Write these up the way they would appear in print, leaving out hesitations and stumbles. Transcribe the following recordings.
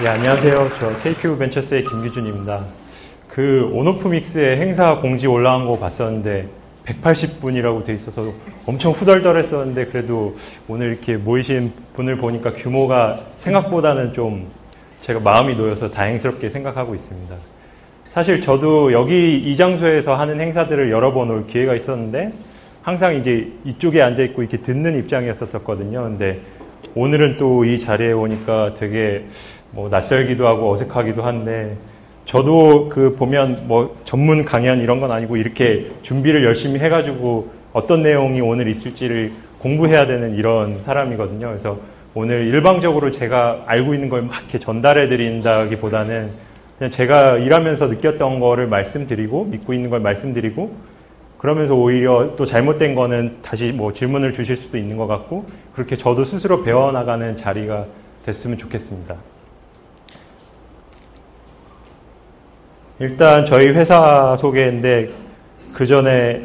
네, 안녕하세요. 저 KQ 벤처스의 김규준입니다. 그 온오프 믹스의 행사 공지 올라온 거 봤었는데 180분이라고 돼 있어서 엄청 후덜덜했었는데 그래도 오늘 이렇게 모이신 분을 보니까 규모가 생각보다는 좀 제가 마음이 놓여서 다행스럽게 생각하고 있습니다. 사실 저도 여기 이 장소에서 하는 행사들을 여러 번 올 기회가 있었는데 항상 이제 이쪽에 앉아있고 이렇게 듣는 입장이었었거든요. 근데 오늘은 또 이 자리에 오니까 되게 뭐 낯설기도 하고 어색하기도 한데 저도 그 보면 뭐 전문 강연 이런 건 아니고 이렇게 준비를 열심히 해가지고 어떤 내용이 오늘 있을지를 공부해야 되는 이런 사람이거든요. 그래서 오늘 일방적으로 제가 알고 있는 걸 막 이렇게 전달해 드린다기보다는 그냥 제가 일하면서 느꼈던 거를 말씀드리고 믿고 있는 걸 말씀드리고 그러면서 오히려 또 잘못된 거는 다시 뭐 질문을 주실 수도 있는 것 같고 그렇게 저도 스스로 배워나가는 자리가 됐으면 좋겠습니다. 일단 저희 회사 소개인데 그 전에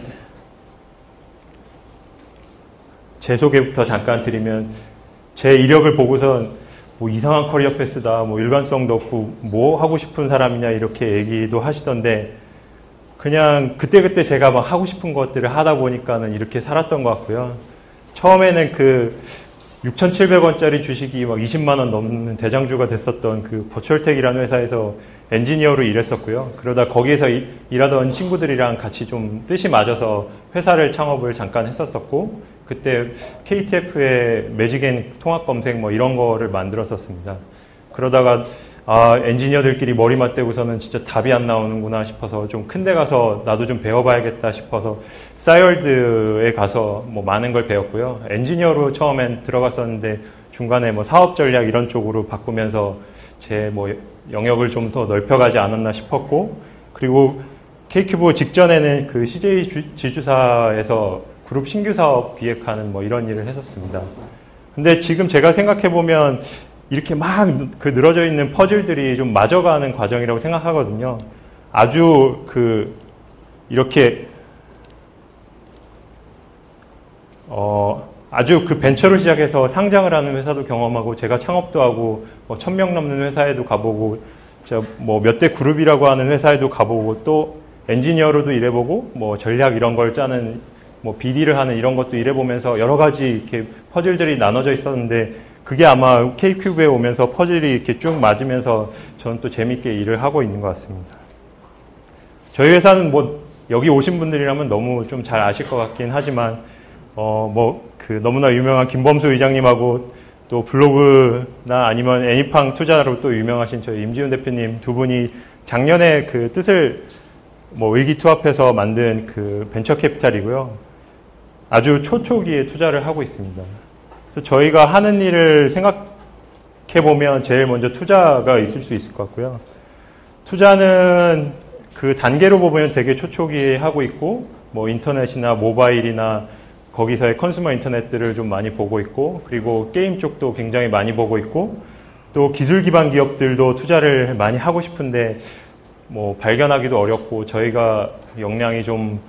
제 소개부터 잠깐 드리면 제 이력을 보고선 뭐 이상한 커리어 패스다, 뭐 일관성도 없고 뭐 하고 싶은 사람이냐 이렇게 얘기도 하시던데 그냥 그때그때 제가 막 하고 싶은 것들을 하다 보니까는 이렇게 살았던 것 같고요. 처음에는 그 6,700원짜리 주식이 막 20만 원 넘는 대장주가 됐었던 그 버추얼텍이라는 회사에서 엔지니어로 일했었고요. 그러다 거기에서 일하던 친구들이랑 같이 좀 뜻이 맞아서 회사를 창업을 잠깐 했었었고 그때 KTF의 매직앤 통합 검색 뭐 이런 거를 만들었었습니다. 그러다가 엔지니어들끼리 머리 맞대고서는 진짜 답이 안 나오는구나 싶어서 좀 큰 데 가서 나도 좀 배워봐야겠다 싶어서 싸이월드에 가서 뭐 많은 걸 배웠고요. 엔지니어로 처음엔 들어갔었는데 중간에 뭐 사업 전략 이런 쪽으로 바꾸면서 제 뭐 영역을 좀 더 넓혀가지 않았나 싶었고 그리고 K큐브 직전에는 그 CJ 지주사에서 그룹 신규 사업 기획하는 뭐 이런 일을 했었습니다. 근데 지금 제가 생각해보면 이렇게 막 그 늘어져 있는 퍼즐들이 좀 맞아가는 과정이라고 생각하거든요. 아주 이렇게 아주 그 벤처로 시작해서 상장을 하는 회사도 경험하고 제가 창업도 하고 뭐 1,000명 넘는 회사에도 가보고 뭐 몇 대 그룹이라고 하는 회사에도 가보고 또 엔지니어로도 일해보고 뭐 전략 이런 걸 짜는 뭐 BD를 하는 이런 것도 일해보면서 여러 가지 이렇게 퍼즐들이 나눠져 있었는데 그게 아마 K큐브에 오면서 퍼즐이 이렇게 쭉 맞으면서 저는 또 재밌게 일을 하고 있는 것 같습니다. 저희 회사는 뭐 여기 오신 분들이라면 너무 좀 잘 아실 것 같긴 하지만 너무나 유명한 김범수 의장님하고 또 블로그나 아니면 애니팡 투자로 또 유명하신 저희 임지훈 대표님 두 분이 작년에 그 뜻을 뭐 의기투합해서 만든 그 벤처 캐피탈이고요. 아주 초초기에 투자를 하고 있습니다. 그래서 저희가 하는 일을 생각해보면 제일 먼저 투자가 있을 수 있을 것 같고요. 투자는 그 단계로 보면 되게 초초기에 하고 있고 뭐 인터넷이나 모바일이나 거기서의 컨슈머 인터넷들을 좀 많이 보고 있고 그리고 게임 쪽도 굉장히 많이 보고 있고 또 기술 기반 기업들도 투자를 많이 하고 싶은데 뭐 발견하기도 어렵고 저희가 역량이 좀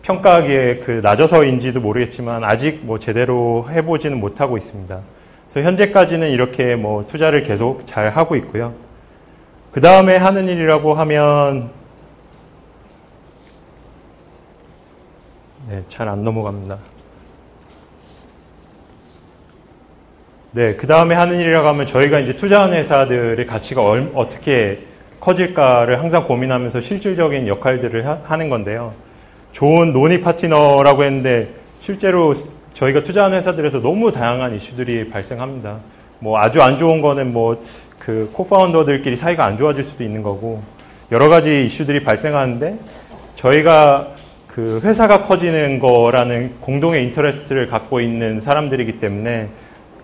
평가하기에 낮아서인지도 모르겠지만 아직 뭐 제대로 해보지는 못하고 있습니다. 그래서 현재까지는 이렇게 뭐 투자를 계속 잘 하고 있고요. 그 다음에 하는 일이라고 하면 잘 안 넘어갑니다. 그 다음에 하는 일이라고 하면 저희가 이제 투자하는 회사들의 가치가 어떻게 커질까를 항상 고민하면서 실질적인 역할들을 하는 건데요. 좋은 논의 파트너라고 했는데 실제로 저희가 투자하는 회사들에서 너무 다양한 이슈들이 발생합니다. 뭐 아주 안 좋은 거는 뭐 그 코파운더들끼리 사이가 안 좋아질 수도 있는 거고 여러 가지 이슈들이 발생하는데 저희가 그 회사가 커지는 거라는 공동의 인터레스트를 갖고 있는 사람들이기 때문에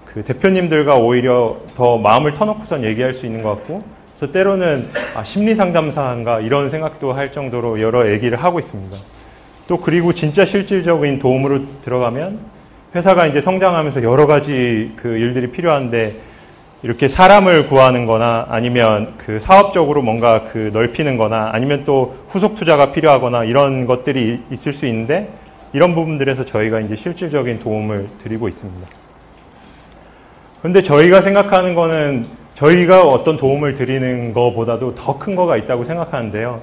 그 대표님들과 오히려 더 마음을 터놓고선 얘기할 수 있는 것 같고 그래서 때로는 심리 상담사인가 이런 생각도 할 정도로 여러 얘기를 하고 있습니다. 또 그리고 진짜 실질적인 도움으로 들어가면 회사가 이제 성장하면서 여러 가지 그 일들이 필요한데 이렇게 사람을 구하는 거나 아니면 그 사업적으로 뭔가 그 넓히는 거나 아니면 또 후속 투자가 필요하거나 이런 것들이 있을 수 있는데 이런 부분들에서 저희가 이제 실질적인 도움을 드리고 있습니다. 근데 저희가 생각하는 거는 저희가 어떤 도움을 드리는 것보다도 더 큰 거가 있다고 생각하는데요.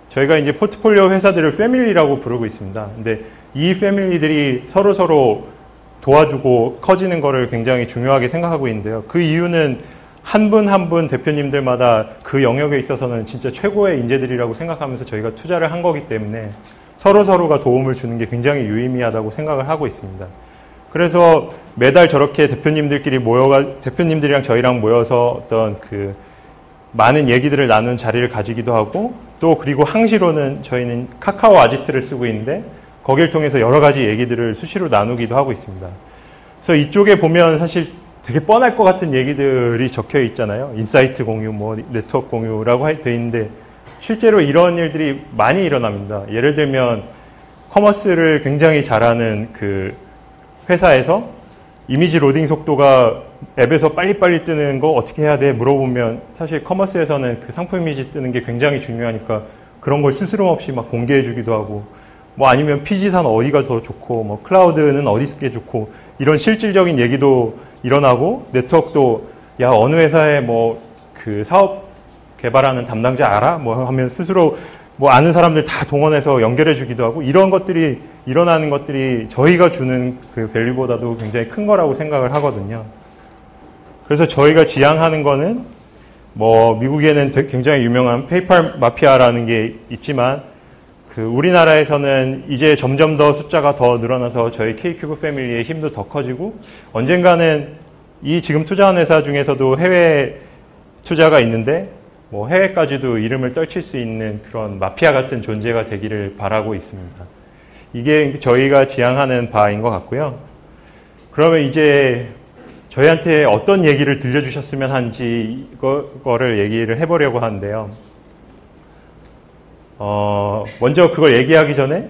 저희가 이제 포트폴리오 회사들을 패밀리라고 부르고 있습니다. 근데 이 패밀리들이 서로 도와주고 커지는 거를 굉장히 중요하게 생각하고 있는데요. 그 이유는 한 분 한 분 대표님들마다 그 영역에 있어서는 진짜 최고의 인재들이라고 생각하면서 저희가 투자를 한 거기 때문에 서로가 도움을 주는 게 굉장히 유의미하다고 생각을 하고 있습니다. 그래서 매달 저렇게 대표님들이랑 저희랑 모여서 어떤 그 많은 얘기들을 나눈 자리를 가지기도 하고, 또 그리고 항시로는 저희는 카카오 아지트를 쓰고 있는데 거기를 통해서 여러 가지 얘기들을 수시로 나누기도 하고 있습니다. 그래서 이쪽에 보면 사실 되게 뻔할 것 같은 얘기들이 적혀 있잖아요. 인사이트 공유, 뭐 네트워크 공유라고 돼 있는데 실제로 이런 일들이 많이 일어납니다. 예를 들면 커머스를 굉장히 잘하는 그 회사에서 이미지 로딩 속도가 앱에서 빨리빨리 뜨는 거 어떻게 해야 돼? 물어보면 사실 커머스에서는 그 상품 이미지 뜨는 게 굉장히 중요하니까 그런 걸 스스럼 없이 막 공개해 주기도 하고, 뭐 아니면 피지산 어디가 더 좋고, 뭐 클라우드는 어디 쓰게 좋고, 이런 실질적인 얘기도 일어나고, 네트워크도 야 어느 회사에 뭐 그 사업 개발하는 담당자 알아? 뭐 하면 스스로 뭐 아는 사람들 다 동원해서 연결해 주기도 하고, 이런 것들이 일어나는 것들이 저희가 주는 그 밸류보다도 굉장히 큰 거라고 생각을 하거든요. 그래서 저희가 지향하는 거는 뭐 미국에는 굉장히 유명한 페이팔 마피아라는 게 있지만, 그 우리나라에서는 이제 점점 더 숫자가 더 늘어나서 저희 K큐브 패밀리의 힘도 더 커지고, 언젠가는 이 지금 투자한 회사 중에서도 해외 투자가 있는데 뭐 해외까지도 이름을 떨칠 수 있는 그런 마피아 같은 존재가 되기를 바라고 있습니다. 이게 저희가 지향하는 바인 것 같고요. 그러면 이제 저희한테 어떤 얘기를 들려주셨으면 한지 이거를 얘기를 해보려고 하는데요. 먼저 그걸 얘기하기 전에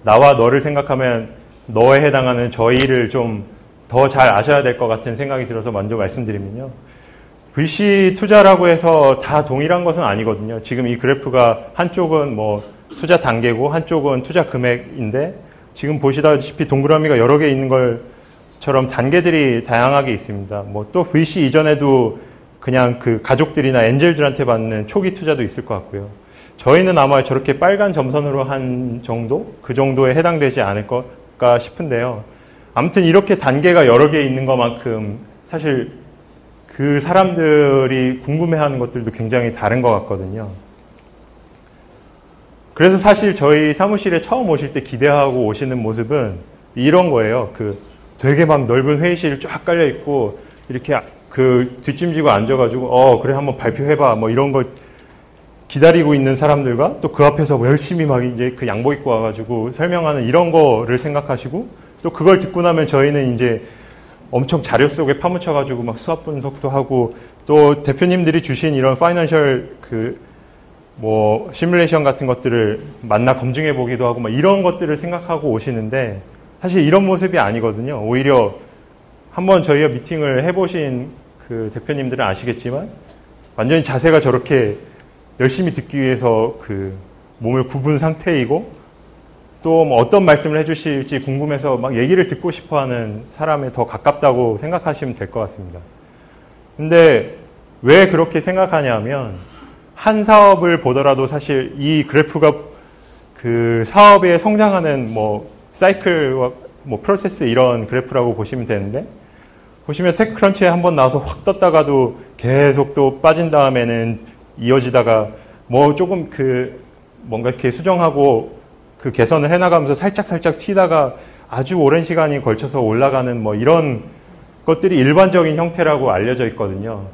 나와 너를 생각하면 너에 해당하는 저희를 좀 더 잘 아셔야 될 것 같은 생각이 들어서 먼저 말씀드리면요. VC 투자라고 해서 다 동일한 것은 아니거든요. 지금 이 그래프가 한쪽은 뭐 투자 단계고 한쪽은 투자 금액인데, 지금 보시다시피 동그라미가 여러 개 있는 것처럼 단계들이 다양하게 있습니다. 뭐 또 VC 이전에도 그냥 그 가족들이나 엔젤들한테 받는 초기 투자도 있을 것 같고요. 저희는 아마 저렇게 빨간 점선으로 한 정도? 그 정도에 해당되지 않을까 싶은데요. 아무튼 이렇게 단계가 여러 개 있는 것만큼 사실 그 사람들이 궁금해하는 것들도 굉장히 다른 것 같거든요. 그래서 사실 저희 사무실에 처음 오실 때 기대하고 오시는 모습은 이런 거예요. 그 되게 막 넓은 회의실 쫙 깔려 있고 이렇게 그 뒷짐지고 앉아가지고 그래 한번 발표해봐 뭐 이런 걸 기다리고 있는 사람들과, 또 그 앞에서 열심히 막 이제 그 양복 입고 와가지고 설명하는 이런 거를 생각하시고, 또 그걸 듣고 나면 저희는 이제 엄청 자료 속에 파묻혀가지고 막 수학 분석도 하고, 또 대표님들이 주신 이런 파이낸셜 뭐 시뮬레이션 같은 것들을 만나 검증해 보기도 하고 막 이런 것들을 생각하고 오시는데, 사실 이런 모습이 아니거든요. 오히려 한번 저희가 미팅을 해보신 그 대표님들은 아시겠지만 완전히 자세가 저렇게 열심히 듣기 위해서 그 몸을 굽은 상태이고, 또 뭐 어떤 말씀을 해주실지 궁금해서 막 얘기를 듣고 싶어하는 사람에 더 가깝다고 생각하시면 될 것 같습니다. 근데 왜 그렇게 생각하냐면, 한 사업을 보더라도 사실 이 그래프가 그 사업의 성장하는 뭐 사이클과 뭐 프로세스 이런 그래프라고 보시면 되는데, 보시면 테크크런치에 한번 나와서 확 떴다가도 계속 또 빠진 다음에는 이어지다가 뭐 조금 그 뭔가 이렇게 수정하고 그 개선을 해나가면서 살짝 튀다가 아주 오랜 시간이 걸쳐서 올라가는 뭐 이런 것들이 일반적인 형태라고 알려져 있거든요.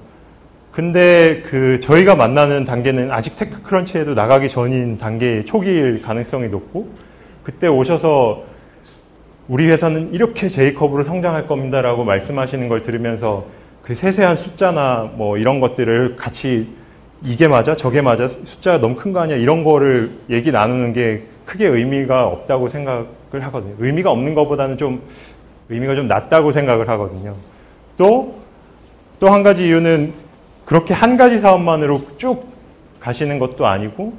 근데 그 저희가 만나는 단계는 아직 테크크런치에도 나가기 전인 단계의 초기일 가능성이 높고, 그때 오셔서 우리 회사는 이렇게 J커브로 성장할 겁니다라고 말씀하시는 걸 들으면서 그 세세한 숫자나 뭐 이런 것들을 같이 이게 맞아? 저게 맞아? 숫자가 너무 큰 거 아니야? 이런 거를 얘기 나누는 게 크게 의미가 없다고 생각을 하거든요. 의미가 없는 것보다는 좀 의미가 좀 낮다고 생각을 하거든요. 또 한 가지 이유는 그렇게 한 가지 사업만으로 쭉 가시는 것도 아니고,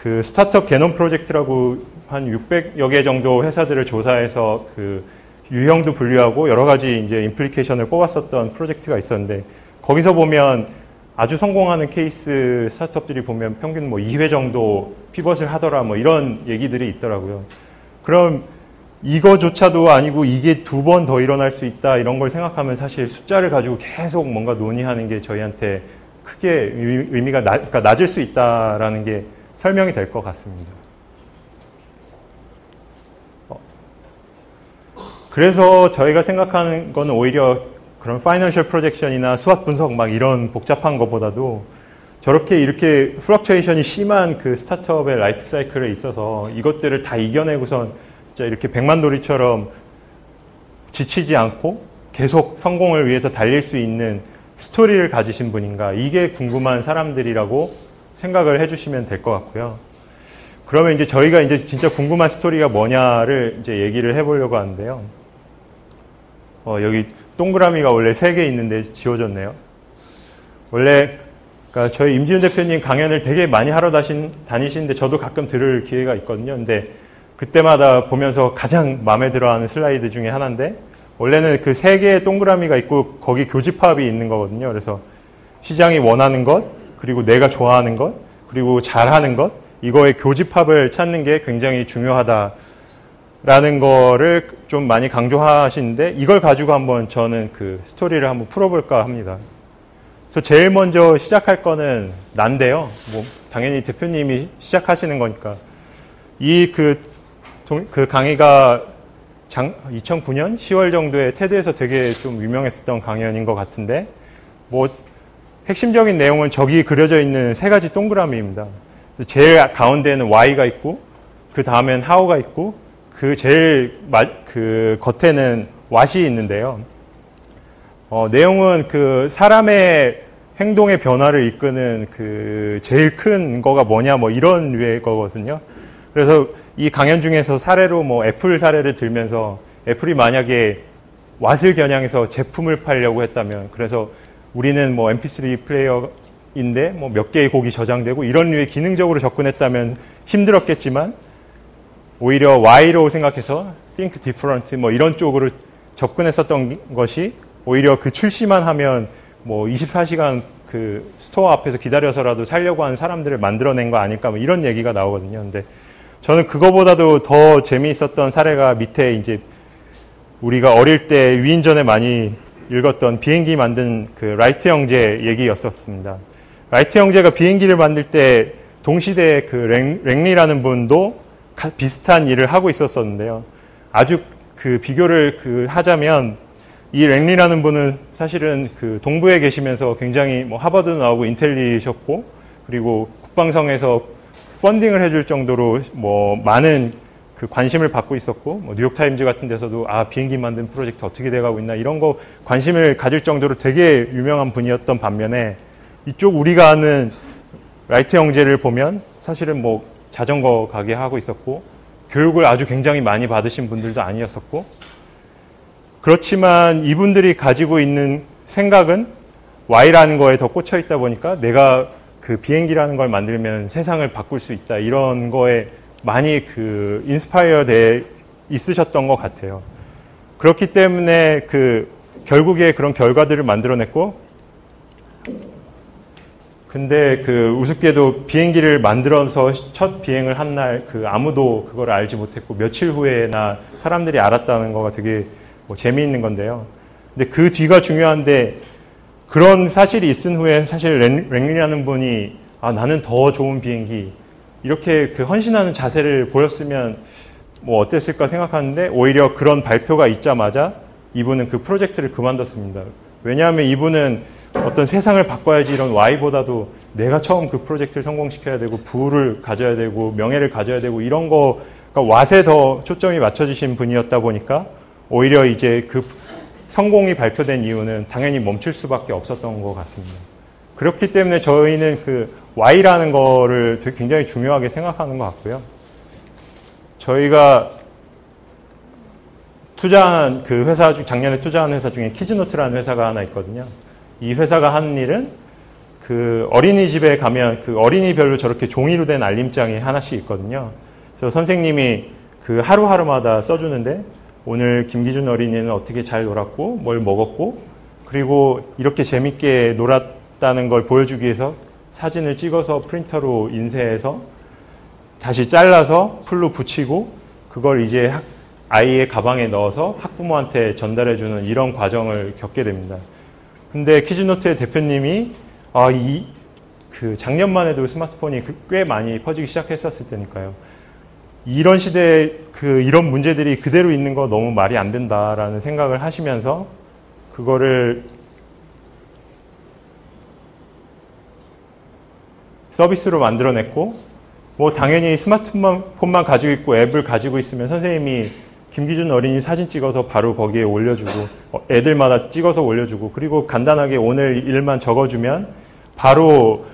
그 스타트업 개념 프로젝트라고 한 600여 개 정도 회사들을 조사해서 그 유형도 분류하고 여러 가지 이제 임플리케이션을 뽑았었던 프로젝트가 있었는데, 거기서 보면 아주 성공하는 케이스 스타트업들이 보면 평균 뭐 2회 정도 피벗을 하더라 뭐 이런 얘기들이 있더라고요. 그럼 이거조차도 아니고 이게 2번 더 일어날 수 있다 이런 걸 생각하면 사실 숫자를 가지고 계속 뭔가 논의하는 게 저희한테 크게 의미가 그러니까 낮을 수 있다라는 게 설명이 될 것 같습니다. 그래서 저희가 생각하는 건 오히려 그런 파이낸셜 프로젝션이나 스왓 분석 막 이런 복잡한 것보다도 저렇게 이렇게 플럭처에이션이 심한 그 스타트업의 라이프 사이클에 있어서 이것들을 다 이겨내고선 진짜 이렇게 백만도리처럼 지치지 않고 계속 성공을 위해서 달릴 수 있는 스토리를 가지신 분인가, 이게 궁금한 사람들이라고 생각을 해주시면 될 것 같고요. 그러면 이제 저희가 이제 진짜 궁금한 스토리가 뭐냐를 이제 얘기를 해보려고 하는데요. 여기 동그라미가 원래 3개 있는데 지워졌네요. 원래 그러니까 저희 임지훈 대표님 강연을 되게 많이 하러 다니시는데 저도 가끔 들을 기회가 있거든요. 근데 그때마다 보면서 가장 마음에 들어하는 슬라이드 중에 하나인데, 원래는 그 3개의 동그라미가 있고 거기 교집합이 있는 거거든요. 그래서 시장이 원하는 것, 그리고 내가 좋아하는 것, 그리고 잘하는 것, 이거의 교집합을 찾는 게 굉장히 중요하다라는 거를 좀 많이 강조하시는데, 이걸 가지고 한번 저는 그 스토리를 한번 풀어볼까 합니다. 그래서 제일 먼저 시작할 거는 난데요. 뭐 당연히 대표님이 시작하시는 거니까. 그 강의가 2009년 10월 정도에 테드에서 되게 좀 유명했었던 강연인 것 같은데, 뭐 핵심적인 내용은 저기 그려져 있는 3가지 동그라미입니다. 제일 가운데에는 Y가 있고, 그 다음엔 How가 있고, 그 제일 그 겉에는 What이 있는데요. 내용은 그 사람의 행동의 변화를 이끄는 그 제일 큰 거가 뭐냐 뭐 이런 류의 거거든요. 그래서 이 강연 중에서 사례로 뭐 애플 사례를 들면서, 애플이 만약에 왓을 겨냥해서 제품을 팔려고 했다면, 그래서 우리는 뭐 mp3 플레이어인데 뭐 몇 개의 곡이 저장되고 이런 류의 기능적으로 접근했다면 힘들었겠지만, 오히려 Y로 생각해서 think different 뭐 이런 쪽으로 접근했었던 것이 오히려 그 출시만 하면 뭐 24시간 그 스토어 앞에서 기다려서라도 살려고 하는 사람들을 만들어낸 거 아닐까 뭐 이런 얘기가 나오거든요. 근데 저는 그거보다도 더 재미있었던 사례가 밑에 이제 우리가 어릴 때 위인전에 많이 읽었던 비행기 만든 그 라이트 형제 얘기였었습니다. 라이트 형제가 비행기를 만들 때 동시대에 그 랭리라는 분도 비슷한 일을 하고 있었었는데요. 아주 그 비교를 하자면, 이 랭리라는 분은 사실은 그 동부에 계시면서 굉장히 뭐 하버드 나오고 인텔리셨고, 그리고 국방성에서 펀딩을 해줄 정도로 뭐 많은 그 관심을 받고 있었고, 뭐 뉴욕타임즈 같은 데서도 비행기 만든 프로젝트 어떻게 돼가고 있나 이런 거 관심을 가질 정도로 되게 유명한 분이었던 반면에, 이쪽 우리가 아는 라이트 형제를 보면 사실은 뭐 자전거 가게 하고 있었고, 교육을 아주 굉장히 많이 받으신 분들도 아니었었고, 그렇지만 이분들이 가지고 있는 생각은 Y라는 거에 더 꽂혀 있다 보니까 내가 그 비행기라는 걸 만들면 세상을 바꿀 수 있다, 이런 거에 많이 그 인스파이어 돼 있으셨던 것 같아요. 그렇기 때문에 그 결국에 그런 결과들을 만들어냈고, 근데 그 우습게도 비행기를 만들어서 첫 비행을 한 날 그 아무도 그걸 알지 못했고, 며칠 후에나 사람들이 알았다는 거가 되게 뭐 재미있는 건데요. 근데 그 뒤가 중요한데, 그런 사실이 있은 후에 사실 랭리라는 분이 나는 더 좋은 비행기, 이렇게 그 헌신하는 자세를 보였으면 뭐 어땠을까 생각하는데, 오히려 그런 발표가 있자마자 이분은 그 프로젝트를 그만뒀습니다. 왜냐하면 이분은 어떤 세상을 바꿔야지 이런 Y보다도 내가 처음 그 프로젝트를 성공시켜야 되고, 부를 가져야 되고, 명예를 가져야 되고, 이런 거가 왓에 더 초점이 맞춰지신 분이었다 보니까, 오히려 이제 그 성공이 발표된 이유는 당연히 멈출 수밖에 없었던 것 같습니다. 그렇기 때문에 저희는 그 Y라는 거를 되게 굉장히 중요하게 생각하는 것 같고요. 저희가 투자한 그 회사 중, 작년에 투자한 회사 중에 키즈노트라는 회사가 하나 있거든요. 이 회사가 하는 일은 그 어린이집에 가면 그 어린이별로 저렇게 종이로 된 알림장이 하나씩 있거든요. 그래서 선생님이 그 하루하루마다 써주는데, 오늘 김기준 어린이는 어떻게 잘 놀았고, 뭘 먹었고, 그리고 이렇게 재밌게 나왔다는 걸 보여주기 위해서 사진을 찍어서 프린터로 인쇄해서 다시 잘라서 풀로 붙이고 그걸 이제 아이의 가방에 넣어서 학부모한테 전달해주는 이런 과정을 겪게 됩니다. 근데 키즈노트의 대표님이 작년만 해도 스마트폰이 꽤 많이 퍼지기 시작했었을 때니까요. 이런 시대에 이런 문제들이 그대로 있는 거 너무 말이 안 된다라는 생각을 하시면서 그거를 서비스로 만들어냈고, 뭐 당연히 스마트폰만 가지고 있고 앱을 가지고 있으면 선생님이 김기준 어린이 사진 찍어서 바로 거기에 올려주고 애들마다 찍어서 올려주고 그리고 간단하게 오늘 일만 적어주면 바로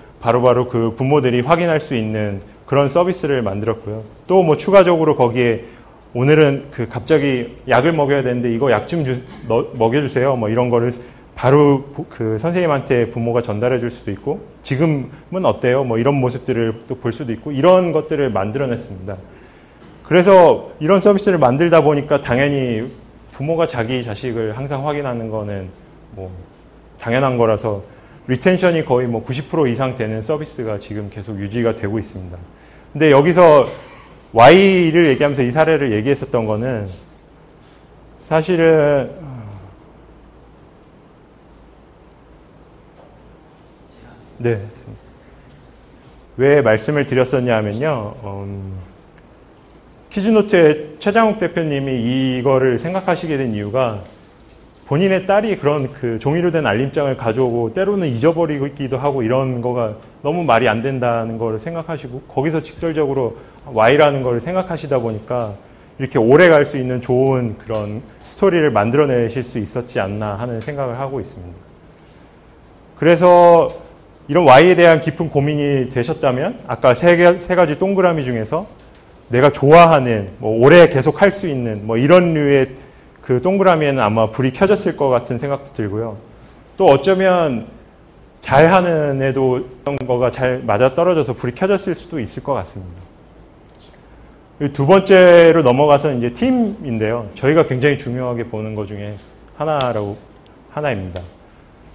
그 부모들이 확인할 수 있는 그런 서비스를 만들었고요. 또 뭐 추가적으로 거기에 오늘은 갑자기 약을 먹여야 되는데 이거 약 좀 먹여주세요. 뭐 이런 거를 바로 그 선생님한테 부모가 전달해 줄 수도 있고 지금은 어때요? 뭐 이런 모습들을 또 볼 수도 있고 이런 것들을 만들어냈습니다. 그래서 이런 서비스를 만들다 보니까 당연히 부모가 자기 자식을 항상 확인하는 거는 뭐 당연한 거라서 리텐션이 거의 뭐 90% 이상 되는 서비스가 지금 계속 유지가 되고 있습니다. 근데 여기서 Y를 얘기하면서 이 사례를 얘기했었던 거는 사실은 네, 왜 말씀을 드렸었냐 하면요. 키즈노트의 최장욱 대표님이 이거를 생각하시게 된 이유가 본인의 딸이 그런 종이로 된 알림장을 가져오고 때로는 잊어버리기도 하고 이런 거가 너무 말이 안 된다는 걸 생각하시고 거기서 직설적으로 Y라는 걸 생각하시다 보니까 이렇게 오래 갈 수 있는 좋은 그런 스토리를 만들어내실 수 있었지 않나 하는 생각을 하고 있습니다. 그래서 이런 Y에 대한 깊은 고민이 되셨다면 아까 세 가지 동그라미 중에서 내가 좋아하는 뭐 오래 계속 할 수 있는 뭐 이런 류의 그 동그라미에는 아마 불이 켜졌을 것 같은 생각도 들고요. 또 어쩌면 잘하는 애도 이런 거가 잘 맞아떨어져서 불이 켜졌을 수도 있을 것 같습니다. 두 번째로 넘어가서 이제 팀인데요. 저희가 굉장히 중요하게 보는 것 중에 하나입니다.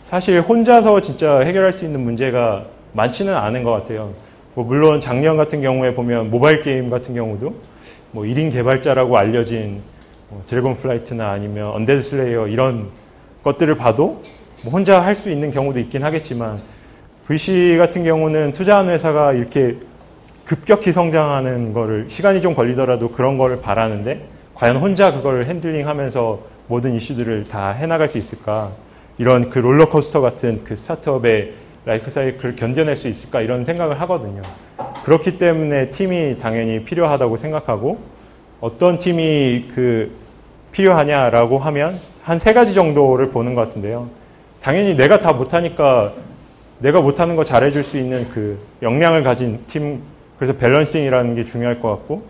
사실 혼자서 진짜 해결할 수 있는 문제가 많지는 않은 것 같아요. 뭐 물론 작년 같은 경우에 보면 모바일 게임 같은 경우도 뭐 1인 개발자라고 알려진 드래곤 플라이트나 아니면 언데드 슬레이어 이런 것들을 봐도 뭐 혼자 할 수 있는 경우도 있긴 하겠지만 VC 같은 경우는 투자하는 회사가 이렇게 급격히 성장하는 거를 시간이 좀 걸리더라도 그런 거를 바라는데 과연 혼자 그걸 핸들링하면서 모든 이슈들을 다 해나갈 수 있을까? 이런 그 롤러코스터 같은 그 스타트업의 라이프 사이클을 견뎌낼 수 있을까? 이런 생각을 하거든요. 그렇기 때문에 팀이 당연히 필요하다고 생각하고 어떤 팀이 필요하냐라고 하면 한 3가지 정도를 보는 것 같은데요. 당연히 내가 다 못하니까 내가 못하는 거 잘해줄 수 있는 그 역량을 가진 팀, 그래서 밸런싱이라는 게 중요할 것 같고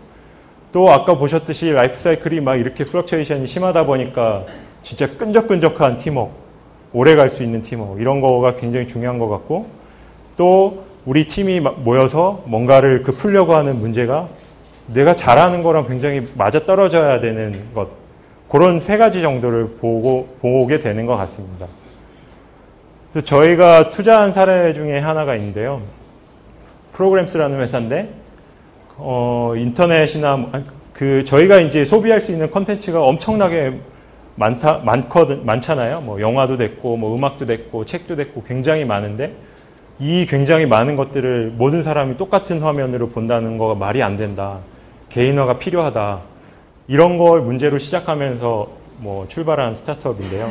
또 아까 보셨듯이 라이프 사이클이 막 이렇게 플럭처에이션이 심하다 보니까 진짜 끈적끈적한 팀워크, 오래 갈 수 있는 팀워크 이런 거가 굉장히 중요한 것 같고 또 우리 팀이 모여서 뭔가를 풀려고 하는 문제가 내가 잘하는 거랑 굉장히 맞아떨어져야 되는 것 그런 3가지 정도를 보게 되는 것 같습니다. 그래서 저희가 투자한 사례 중에 하나가 있는데요. 프로그램스라는 회사인데 인터넷이나 저희가 이제 소비할 수 있는 컨텐츠가 엄청나게 많잖아요. 뭐 영화도 됐고 뭐 음악도 됐고 책도 됐고 굉장히 많은데 이 굉장히 많은 것들을 모든 사람이 똑같은 화면으로 본다는 거가 말이 안 된다. 개인화가 필요하다. 이런 걸 문제로 시작하면서 뭐 출발한 스타트업인데요.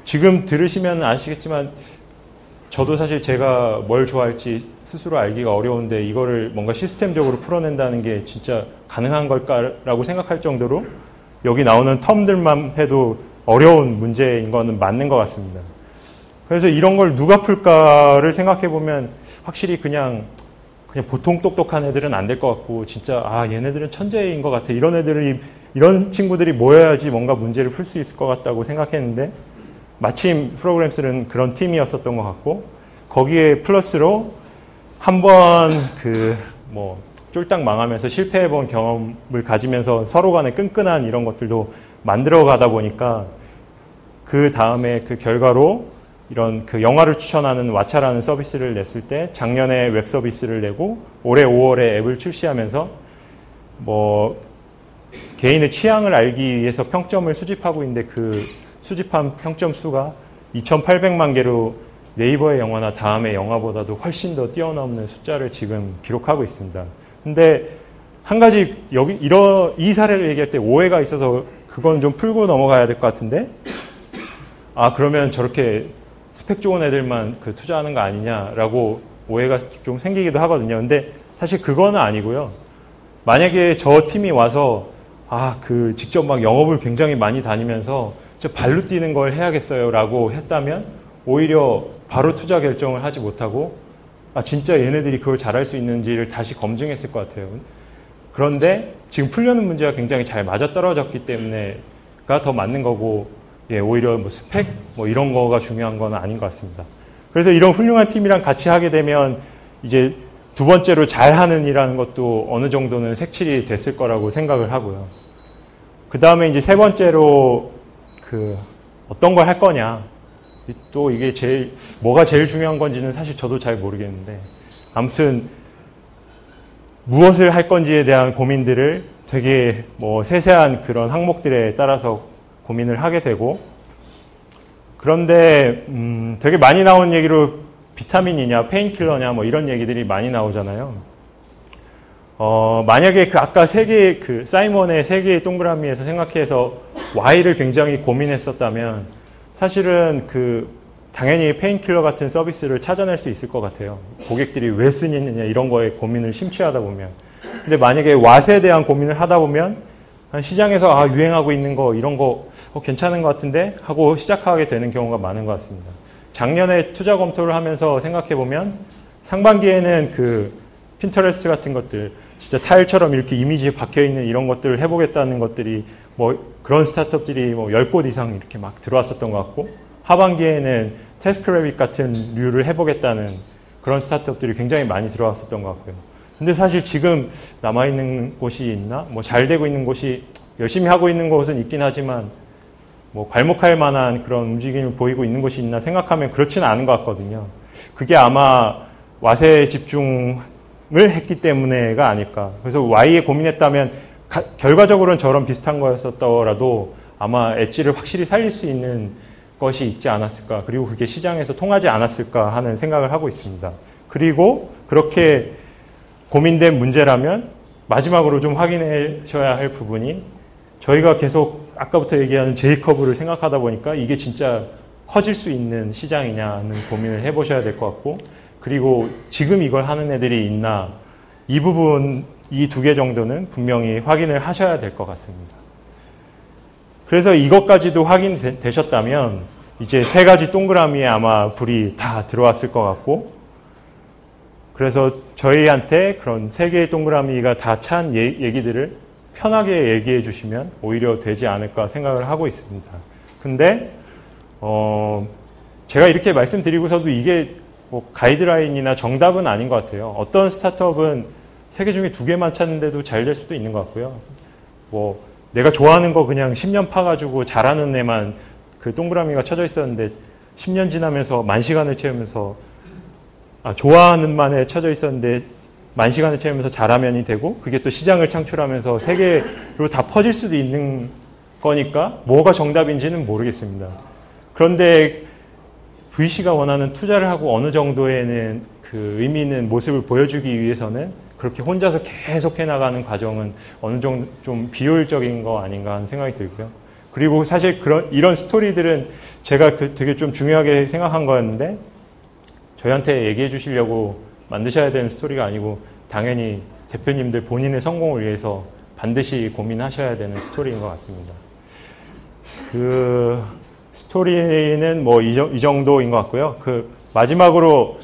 지금 들으시면 아시겠지만 저도 사실 제가 뭘 좋아할지 스스로 알기가 어려운데 이거를 뭔가 시스템적으로 풀어낸다는 게 진짜 가능한 걸까라고 생각할 정도로 여기 나오는 텀들만 해도 어려운 문제인 거는 맞는 것 같습니다. 그래서 이런 걸 누가 풀까를 생각해 보면 확실히 그냥 보통 똑똑한 애들은 안 될 것 같고 진짜 얘네들은 천재인 것 같아. 이런 친구들이 모여야지 뭔가 문제를 풀 수 있을 것 같다고 생각했는데 마침 프로그램스는 그런 팀이었었던 것 같고 거기에 플러스로 한번 쫄딱 망하면서 실패해본 경험을 가지면서 서로 간에 끈끈한 이런 것들도 만들어 가다 보니까 그 다음에 그 결과로 이런 그 영화를 추천하는 왓챠라는 서비스를 냈을 때 작년에 웹 서비스를 내고 올해 5월에 앱을 출시하면서 뭐 개인의 취향을 알기 위해서 평점을 수집하고 있는데 그 수집한 평점 수가 2,800만 개로 네이버의 영화나 다음의 영화보다도 훨씬 더 뛰어넘는 숫자를 지금 기록하고 있습니다. 근데 한 가지 이 사례를 얘기할 때 오해가 있어서 그건 좀 풀고 넘어가야 될 것 같은데, 그러면 저렇게 스펙 좋은 애들만 그 투자하는 거 아니냐라고 오해가 좀 생기기도 하거든요. 근데 사실 그거는 아니고요. 만약에 저 팀이 와서 직접 막 영업을 굉장히 많이 다니면서 저 발로 뛰는 걸 해야겠어요라고 했다면 오히려 바로 투자 결정을 하지 못하고 진짜 얘네들이 그걸 잘할 수 있는지를 다시 검증했을 것 같아요. 그런데 지금 풀려는 문제가 굉장히 잘 맞아떨어졌기 때문에가 더 맞는 거고, 오히려 뭐 스펙 뭐 이런 거가 중요한 건 아닌 것 같습니다. 그래서 이런 훌륭한 팀이랑 같이 하게 되면 이제 두 번째로 잘하는 이라는 것도 어느 정도는 색칠이 됐을 거라고 생각을 하고요. 그 다음에 이제 세 번째로 어떤 걸 할 거냐. 또 이게 뭐가 제일 중요한 건지는 사실 저도 잘 모르겠는데, 아무튼 무엇을 할 건지에 대한 고민들을 되게 뭐 세세한 그런 항목들에 따라서 고민을 하게 되고, 그런데 되게 많이 나온 얘기로 비타민이냐 페인킬러냐 뭐 이런 얘기들이 많이 나오잖아요. 만약에 아까 사이먼의 세 개의 동그라미에서 생각해서 Y를 굉장히 고민했었다면 사실은 당연히 페인킬러 같은 서비스를 찾아낼 수 있을 것 같아요. 고객들이 왜 쓰느냐 이런 거에 고민을 심취하다 보면. 근데 만약에 왓에 대한 고민을 하다 보면 시장에서 유행하고 있는 거 이런 거 괜찮은 것 같은데 하고 시작하게 되는 경우가 많은 것 같습니다. 작년에 투자 검토를 하면서 생각해 보면 상반기에는 핀터레스트 같은 것들 진짜 타일처럼 이렇게 이미지에 박혀 있는 이런 것들을 해보겠다는 것들이 뭐 그런 스타트업들이 뭐 10곳 이상 이렇게 막 들어왔었던 것 같고, 하반기에는 태스크래빗 같은 류를 해보겠다는 그런 스타트업들이 굉장히 많이 들어왔었던 것 같고요. 근데 사실 지금 남아있는 곳이 있나? 뭐 잘 되고 있는 곳이, 열심히 하고 있는 곳은 있긴 하지만 뭐 괄목할 만한 그런 움직임을 보이고 있는 곳이 있나 생각하면 그렇지는 않은 것 같거든요. 그게 아마 왓에 집중을 했기 때문에가 아닐까. 그래서 Y에 고민했다면 결과적으로는 저런 비슷한 거였었더라도 아마 엣지를 확실히 살릴 수 있는 것이 있지 않았을까. 그리고 그게 시장에서 통하지 않았을까 하는 생각을 하고 있습니다. 그리고 그렇게 고민된 문제라면 마지막으로 좀 확인하셔야 할 부분이, 저희가 계속 아까부터 얘기하는 제이커브를 생각하다 보니까 이게 진짜 커질 수 있는 시장이냐는 고민을 해보셔야 될 것 같고, 그리고 지금 이걸 하는 애들이 있나, 이 부분, 이 두 개 정도는 분명히 확인을 하셔야 될 것 같습니다. 그래서 이것까지도 확인되셨다면 이제 세 가지 동그라미에 아마 불이 다 들어왔을 것 같고, 그래서 저희한테 그런 세 개의 동그라미가 다 찬 얘기들을 편하게 얘기해 주시면 오히려 되지 않을까 생각을 하고 있습니다. 근데 제가 이렇게 말씀드리고서도 이게 뭐 가이드라인이나 정답은 아닌 것 같아요. 어떤 스타트업은 세 개 중에 두 개만 찾는데도 잘 될 수도 있는 것 같고요. 뭐 내가 좋아하는 거 그냥 10년 파가지고 잘하는 애만 그 동그라미가 쳐져 있었는데 10년 지나면서 10,000시간을 채우면서 좋아하는 만에 쳐져 있었는데 10,000시간을 채우면서 잘하면이 되고, 그게 또 시장을 창출하면서 세계로 다 퍼질 수도 있는 거니까 뭐가 정답인지는 모르겠습니다. 그런데 VC가 원하는 투자를 하고 어느 정도에는 그 의미 있는 모습을 보여주기 위해서는 그렇게 혼자서 계속 해나가는 과정은 어느 정도 좀 비효율적인 거 아닌가 하는 생각이 들고요. 그리고 사실 이런 스토리들은 제가 되게 좀 중요하게 생각한 거였는데, 저희한테 얘기해 주시려고 만드셔야 되는 스토리가 아니고 당연히 대표님들 본인의 성공을 위해서 반드시 고민하셔야 되는 스토리인 것 같습니다. 그 스토리는 뭐 이 정도인 것 같고요. 마지막으로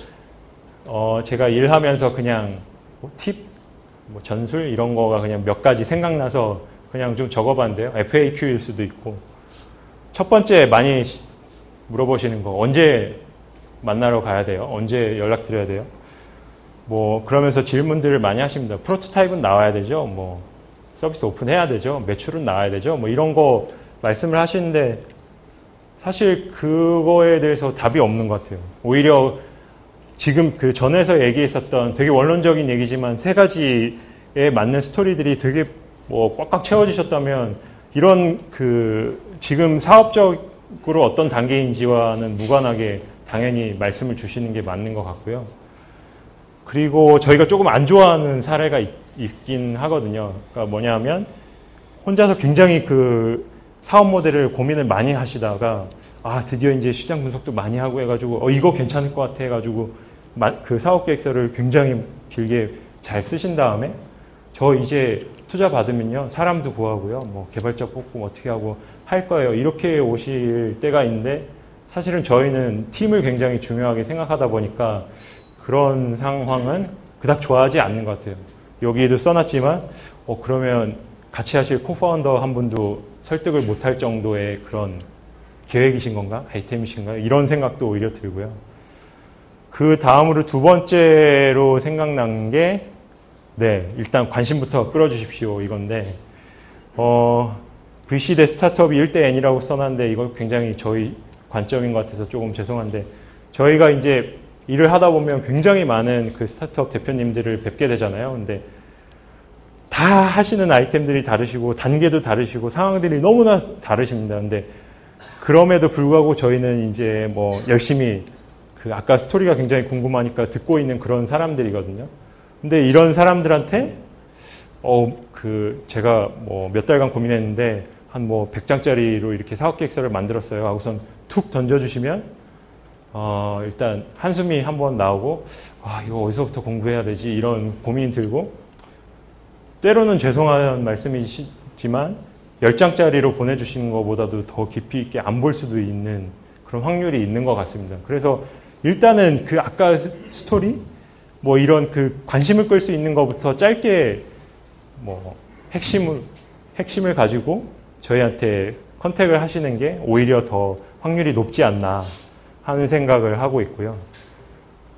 제가 일하면서 그냥 뭐 팁, 뭐 전술 이런 거가 그냥 몇 가지 생각나서 그냥 좀 적어봤는데요. FAQ일 수도 있고. 첫 번째 많이 물어보시는 거, 언제 만나러 가야 돼요? 언제 연락드려야 돼요? 뭐 그러면서 질문들을 많이 하십니다. 프로토타입은 나와야 되죠? 뭐 서비스 오픈해야 되죠? 매출은 나와야 되죠? 뭐 이런 거 말씀을 하시는데, 사실 그거에 대해서 답이 없는 것 같아요. 오히려 지금 그 전에서 얘기했었던 되게 원론적인 얘기지만 세 가지에 맞는 스토리들이 되게 뭐 꽉꽉 채워지셨다면 이런 그 지금 사업적으로 어떤 단계인지와는 무관하게 당연히 말씀을 주시는 게 맞는 것 같고요. 그리고 저희가 조금 안 좋아하는 사례가 있긴 하거든요. 그러니까 뭐냐면 혼자서 굉장히 그 사업 모델을 고민을 많이 하시다가 드디어 이제 시장 분석도 많이 하고 해가지고 이거 괜찮을 것 같아 해가지고 그 사업 계획서를 굉장히 길게 잘 쓰신 다음에 저 이제 투자 받으면요 사람도 구하고요 뭐 개발자 뽑고 어떻게 하고 할 거예요 이렇게 오실 때가 있는데 사실은 저희는 팀을 굉장히 중요하게 생각하다 보니까 그런 상황은 그닥 좋아하지 않는 것 같아요. 여기에도 써놨지만 그러면 같이 하실 코파운더 한 분도 설득을 못할 정도의 그런 계획이신 건가? 아이템이신가? 이런 생각도 오히려 들고요. 그 다음으로 두 번째로 생각난 게 일단 관심부터 끌어주십시오 이건데 VC 대 스타트업이 1대 N이라고 써놨는데 이거 굉장히 저희 관점인 것 같아서 조금 죄송한데 저희가 이제 일을 하다 보면 굉장히 많은 그 스타트업 대표님들을 뵙게 되잖아요. 근데 다 하시는 아이템들이 다르시고 단계도 다르시고 상황들이 너무나 다르십니다. 근데 그럼에도 불구하고 저희는 이제 뭐 열심히 그 아까 스토리가 굉장히 궁금하니까 듣고 있는 그런 사람들이거든요. 근데 이런 사람들한테 제가 뭐 몇 달간 고민했는데 한 뭐 100장짜리로 이렇게 사업 계획서를 만들었어요. 하고선 툭 던져주시면 일단 한숨이 한번 나오고 이거 어디서부터 공부해야 되지 이런 고민이 들고 때로는 죄송한 말씀이지만 10장짜리로 보내주시는 것보다도 더 깊이 있게 안 볼 수도 있는 그런 확률이 있는 것 같습니다. 그래서 일단은 그 아까 스토리 뭐 이런 그 관심을 끌 수 있는 것부터 짧게 뭐 핵심을 가지고 저희한테 컨택을 하시는 게 오히려 더 확률이 높지 않나 하는 생각을 하고 있고요.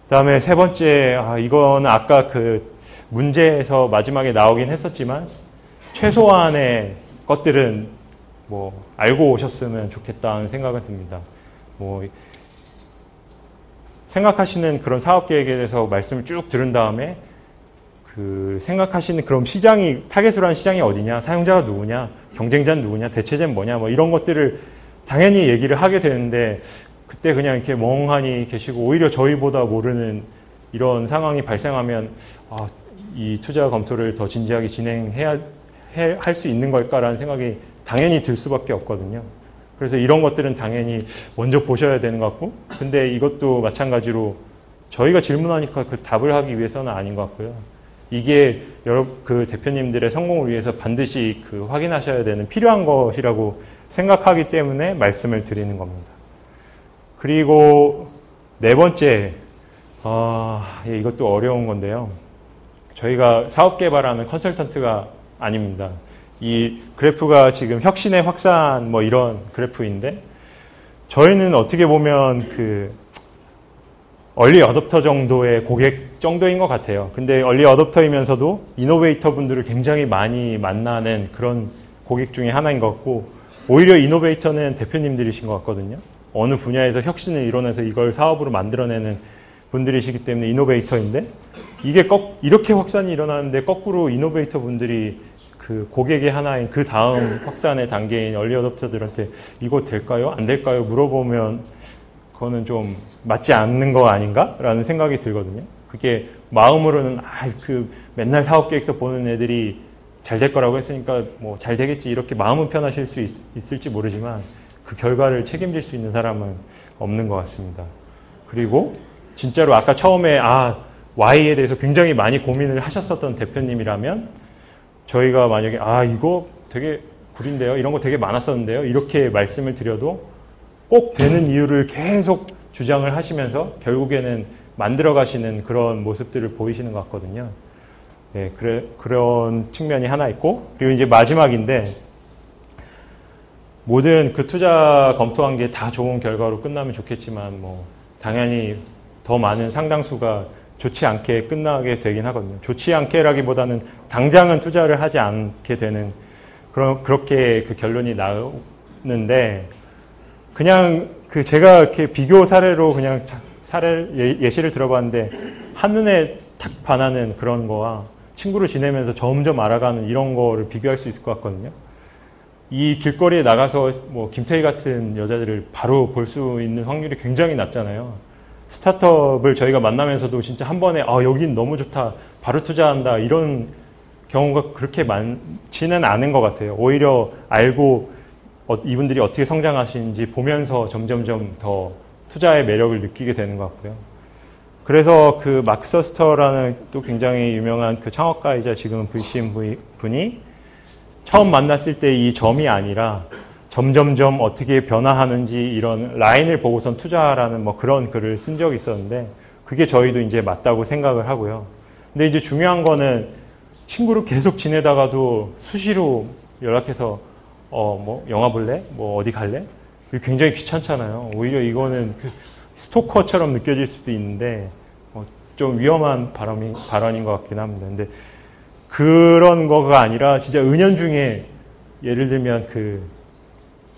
그다음에 세 번째 이건 아까 그 문제에서 마지막에 나오긴 했었지만 최소한의 것들은 뭐 알고 오셨으면 좋겠다는 생각은 듭니다. 뭐 생각하시는 그런 사업 계획에 대해서 말씀을 쭉 들은 다음에 그 생각하시는 그럼 시장이 타겟으로 한 시장이 어디냐, 사용자가 누구냐, 경쟁자는 누구냐, 대체제는 뭐냐, 뭐 이런 것들을 당연히 얘기를 하게 되는데 그때 그냥 이렇게 멍하니 계시고 오히려 저희보다 모르는 이런 상황이 발생하면 이 투자 검토를 더 진지하게 진행해야 할 수 있는 걸까라는 생각이 당연히 들 수밖에 없거든요. 그래서 이런 것들은 당연히 먼저 보셔야 되는 것 같고 근데 이것도 마찬가지로 저희가 질문하니까 그 답을 하기 위해서는 아닌 것 같고요. 이게 여러 그 대표님들의 성공을 위해서 반드시 그 확인하셔야 되는 필요한 것이라고 생각하기 때문에 말씀을 드리는 겁니다. 그리고 네 번째, 이것도 어려운 건데요. 저희가 사업 개발하는 컨설턴트가 아닙니다. 이 그래프가 지금 혁신의 확산 뭐 이런 그래프인데 저희는 어떻게 보면 그 얼리 어댑터 정도의 고객 정도인 것 같아요. 근데 얼리 어댑터이면서도 이노베이터 분들을 굉장히 많이 만나는 그런 고객 중에 하나인 것 같고 오히려 이노베이터는 대표님들이신 것 같거든요. 어느 분야에서 혁신을 이뤄내서 이걸 사업으로 만들어내는 분들이시기 때문에 이노베이터인데 이게 이렇게 확산이 일어나는데 거꾸로 이노베이터 분들이 그 고객의 하나인 그 다음 확산의 단계인 얼리 어댑터들한테 이거 될까요? 안 될까요? 물어보면 그거는 좀 맞지 않는 거 아닌가? 라는 생각이 들거든요. 그게 마음으로는 그 맨날 사업 계획서 보는 애들이 잘 될 거라고 했으니까 뭐 잘 되겠지 이렇게 마음은 편하실 수 있을지 모르지만 그 결과를 책임질 수 있는 사람은 없는 것 같습니다. 그리고 진짜로 아까 처음에 Y에 대해서 굉장히 많이 고민을 하셨었던 대표님이라면 저희가 만약에 이거 되게 구린데요. 이런 거 되게 많았었는데요. 이렇게 말씀을 드려도 꼭 되는 이유를 계속 주장을 하시면서 결국에는 만들어 가시는 그런 모습들을 보이시는 것 같거든요. 네, 그런 측면이 하나 있고 그리고 이제 마지막인데 모든 그 투자 검토한 게 다 좋은 결과로 끝나면 좋겠지만 뭐 당연히 더 많은 상당수가 좋지 않게 끝나게 되긴 하거든요. 좋지 않게라기보다는 당장은 투자를 하지 않게 되는 그렇게 그 결론이 나오는데 그냥 제가 이렇게 비교 사례로 그냥 예시를 들어봤는데 한눈에 탁 반하는 그런 거와 친구로 지내면서 점점 알아가는 이런 거를 비교할 수 있을 것 같거든요. 이 길거리에 나가서 뭐 김태희 같은 여자들을 바로 볼 수 있는 확률이 굉장히 낮잖아요. 스타트업을 저희가 만나면서도 진짜 한 번에 여긴 너무 좋다, 바로 투자한다 이런 경우가 그렇게 많지는 않은 것 같아요. 오히려 알고 이분들이 어떻게 성장하시는지 보면서 점점점 더 투자의 매력을 느끼게 되는 것 같고요. 그래서 그 마크 서스터라는 또 굉장히 유명한 그 창업가이자 지금 VC인 분이 처음 만났을 때 이 점이 아니라 점점점 어떻게 변화하는지 이런 라인을 보고선 투자하라는 뭐 그런 글을 쓴 적이 있었는데 그게 저희도 이제 맞다고 생각을 하고요. 근데 이제 중요한 거는 친구로 계속 지내다가도 수시로 연락해서 뭐 영화 볼래? 뭐 어디 갈래? 그게 굉장히 귀찮잖아요. 오히려 이거는 스토커처럼 느껴질 수도 있는데 좀 위험한 발언인 것 같긴 합니다. 근데 그런 거가 아니라 진짜 은연중에 예를 들면 그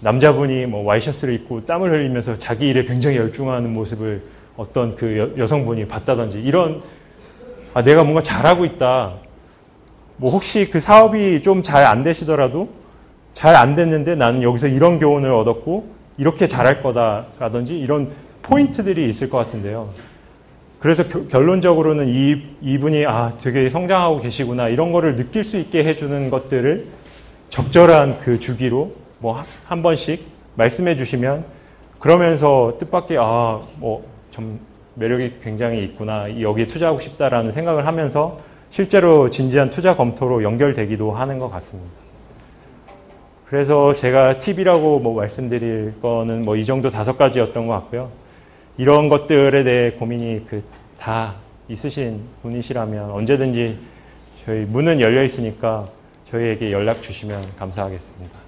남자분이 뭐 와이셔츠를 입고 땀을 흘리면서 자기 일에 굉장히 열중하는 모습을 어떤 그 여성분이 봤다든지 이런 내가 뭔가 잘하고 있다. 뭐 혹시 그 사업이 좀 잘 안 되시더라도 잘 안 됐는데 나는 여기서 이런 교훈을 얻었고 이렇게 잘할 거다라든지 이런 포인트들이 있을 것 같은데요. 그래서 결론적으로는 이분이 되게 성장하고 계시구나 이런 거를 느낄 수 있게 해주는 것들을 적절한 그 주기로 뭐 한 번씩 말씀해 주시면 그러면서 뜻밖의 뭐 좀 매력이 굉장히 있구나 여기에 투자하고 싶다라는 생각을 하면서 실제로 진지한 투자 검토로 연결되기도 하는 것 같습니다. 그래서 제가 팁이라고 뭐 말씀드릴 거는 뭐 이 정도 5가지였던 것 같고요. 이런 것들에 대해 고민이 다 있으신 분이시라면 언제든지 저희 문은 열려 있으니까 저희에게 연락 주시면 감사하겠습니다.